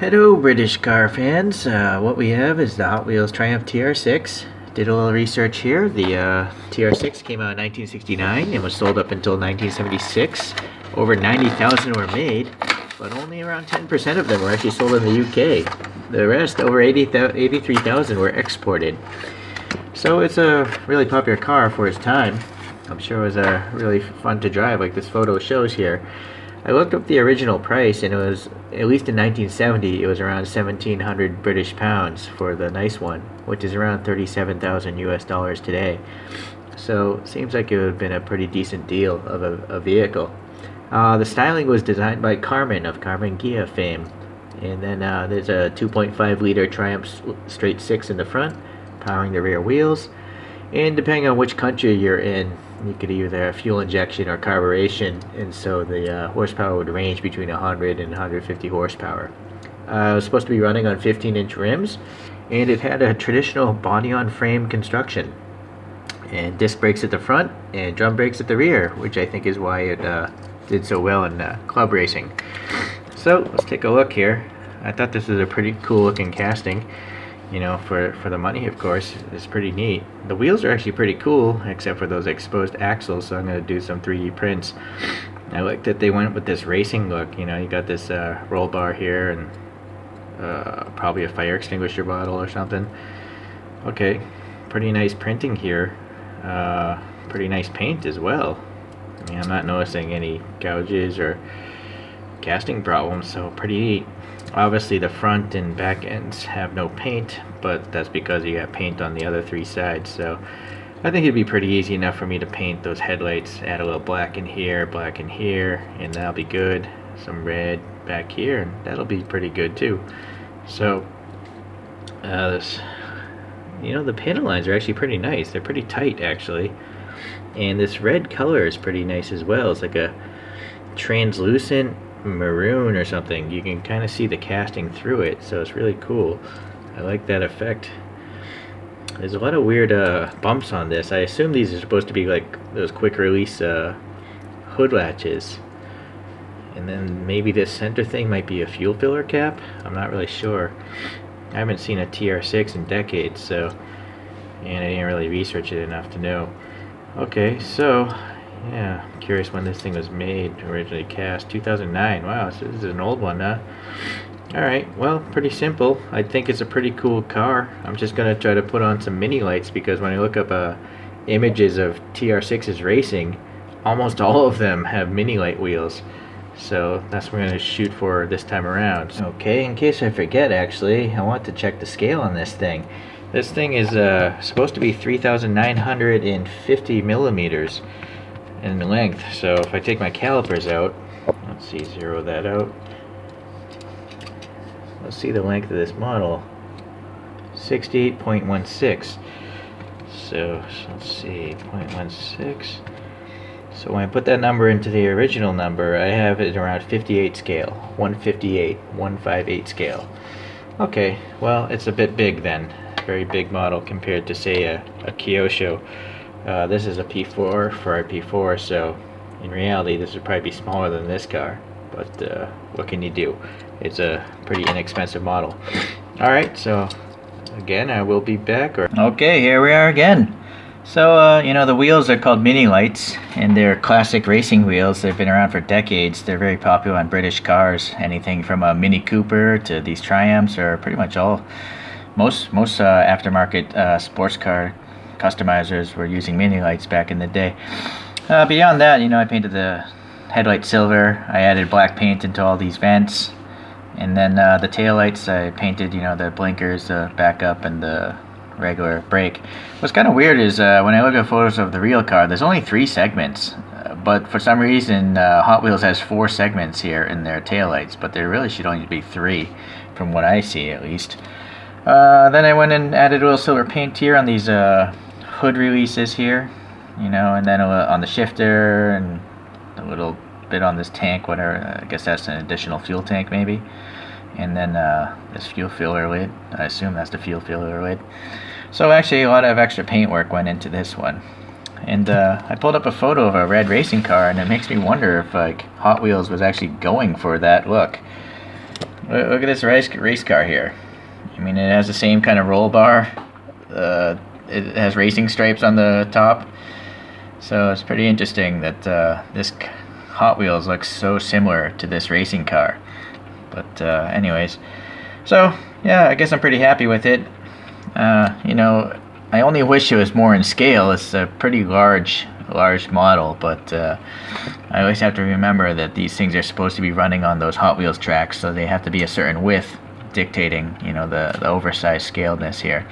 Hello British car fans, what we have is the Hot Wheels Triumph TR6. Did a little research here. The TR6 came out in 1969 and was sold up until 1976. Over 90,000 were made, but only around 10% of them were actually sold in the UK. The rest, over 83,000, were exported. So it's a really popular car for its time. I'm sure it was really fun to drive like this photo shows here. I looked up the original price and it was, at least in 1970, it was around 1,700 British pounds for the nice one, which is around 37,000 US dollars today. So it seems like it would have been a pretty decent deal of a vehicle. The styling was designed by Carmen of Carmen Ghia fame. And then there's a 2.5 liter Triumph straight 6 in the front, powering the rear wheels. And depending on which country you're in, you could either have fuel injection or carburation, and so the horsepower would range between 100 and 150 horsepower. It was supposed to be running on 15-inch rims, and it had a traditional body-on-frame construction, and disc brakes at the front and drum brakes at the rear, which I think is why it did so well in club racing. So let's take a look here. I thought this was a pretty cool looking casting. You know, for the money, of course. It's pretty neat. The wheels are actually pretty cool, except for those exposed axles, so I'm going to do some 3D prints. I like that they went with this racing look. You know, you got this roll bar here, and probably a fire extinguisher bottle or something. Okay, pretty nice printing here. Pretty nice paint as well. I mean, I'm not noticing any gouges or casting problems, so pretty neat. Obviously the front and back ends have no paint, but that's because you got paint on the other three sides. So I think it'd be pretty easy enough for me to paint those headlights, add a little black in here, and that'll be good. Some red back here, and that'll be pretty good too. So the panel lines are actually pretty nice. They're pretty tight actually, and this red color is pretty nice as well. It's like a translucent maroon or something. You can kind of see the casting through it, so it's really cool. I like that effect. There's a lot of weird bumps on this. I assume these are supposed to be like those quick release hood latches, and then maybe this center thing might be a fuel filler cap. I'm not really sure. I haven't seen a TR6 in decades, so, and I didn't really research it enough to know. Okay, so yeah, I'm curious when this thing was made, originally cast. 2009. Wow, so this is an old one, huh? Alright, well, pretty simple. I think it's a pretty cool car. I'm just going to try to put on some mini lights, because when I look up images of TR6's racing, almost all of them have mini light wheels. So that's what we're going to shoot for this time around. Okay, in case I forget, actually, I want to check the scale on this thing. This thing is supposed to be 3,950 millimeters in length. So if I take my calipers out, let's see, zero that out. Let's see the length of this model, 68.16. So let's see, 0.16. So when I put that number into the original number, I have it around 58 scale, 158 scale. Okay, well, it's a bit big then. Very big model compared to, say, a Kyosho. This is a P4 for a P4, so in reality this would probably be smaller than this car, but what can you do? It's a pretty inexpensive model. Alright, so again, I will be back. Okay, here we are again. So the wheels are called mini lights, and they're classic racing wheels. They've been around for decades. They're very popular on British cars. Anything from a Mini Cooper to these Triumphs, or pretty much most aftermarket sports car customizers were using mini lights back in the day. Beyond that, I painted the headlight silver. I added black paint into all these vents, and then the tail lights I painted, the blinkers, the backup, and the regular brake. What's kind of weird is when I look at photos of the real car, there's only 3 segments, but for some reason Hot Wheels has 4 segments here in their tail lights, but there really should only be 3 from what I see, at least. Then I went and added a little silver paint here on these hood releases here, and then on the shifter, and a little bit on this tank, whatever. I guess that's an additional fuel tank maybe. And then this fuel filler lid, I assume that's the fuel filler lid. So actually a lot of extra paint work went into this one. And I pulled up a photo of a red racing car, and it makes me wonder if Hot Wheels was actually going for that look. Look at this race car here. I mean, it has the same kind of roll bar. It has racing stripes on the top. So it's pretty interesting that this Hot Wheels looks so similar to this racing car. But anyways, so yeah, I guess I'm pretty happy with it. You know, I only wish it was more in scale. It's a pretty large model, but I always have to remember that these things are supposed to be running on those Hot Wheels tracks, so they have to be a certain width, dictating, you know, the oversized scaledness here.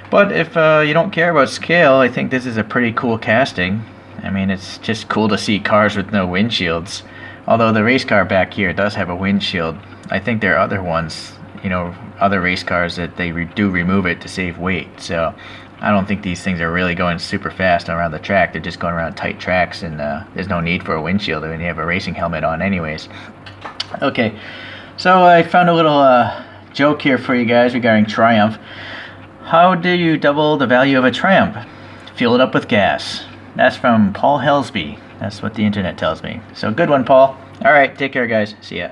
But if you don't care about scale, I think this is a pretty cool casting. I mean, it's just cool to see cars with no windshields. Although the race car back here does have a windshield. I think there are other ones, you know, other race cars that they do remove it to save weight. So I don't think these things are really going super fast around the track. They're just going around tight tracks, and there's no need for a windshield when you have a racing helmet on anyways. Okay, so I found a little joke here for you guys regarding Triumph. How do you double the value of a Triumph? Fill it up with gas. That's from Paul Helsby. That's what the internet tells me. So good one, Paul. All right, take care, guys. See ya.